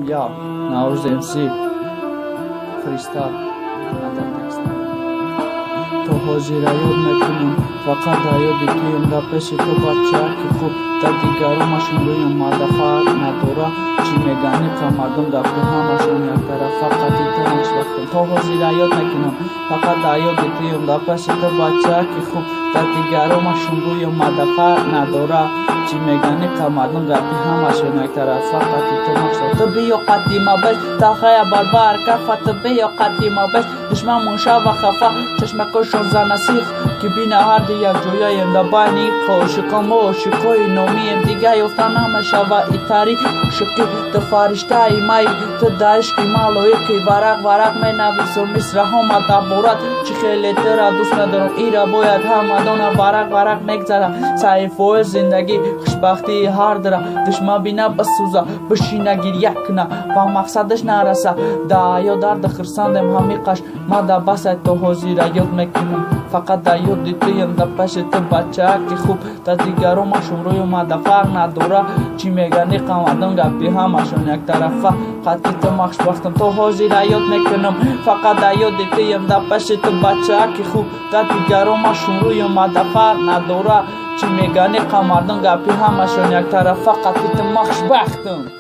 یا نوروز امسی فریستال تو حاضر یاد نکنم فقط یاد تویم در پیش تو بچه که خوب در دیگرانشون رویم مدفع نداره چی میگنی که مردم در همشون یک طرف فقط ایتانش وقتم تو حاضر یاد نکنم فقط یاد تویم در پیش تو بچه که خوب در دیگرانشون رویم مدفع نداره چی میگنی که مردم در همشون یک طرف فقط ایتانش وقتم تو بیا قدیمه بش تا خیلی بربر کفه تو بیا قدیمه بش دشمن منشه و خفه چشمکشون زنسیخ که بین هر دی یک جویایم در بینی عاشقام و عاشقای نامیم دیگه یفتن همشه و ای تاریک عاشقی تو فرشته ای می تو در عشق ملائکه ورق می نویسم مصر همه تبارت چی خیلی تر دوست ندارم ایرا باید همدان ورق میگذرم صحیفه زندگی خوشبختی هر دره دشمن بینه بسوزه بشینه گریه کنه و مقصدش نرسه ده یا درد خرسندم همیقش ما در بس تو حاضر یاد میکنم فقط در یاد تویم در پیش تو بچه که خوب در دیگرانشون روی ما در فرق نداره چی میگنی قمردم گپی همشون یک طرفه قطعی تو مخش وقتم تو حاضر یاد میکنم فقط در یاد تویم در پیش تو بچه که خوب در دیگرانشون روی ما در فرق نداره چی میگنی قمردم گپی همشون یک طرفه قطعی تو مخش وقتم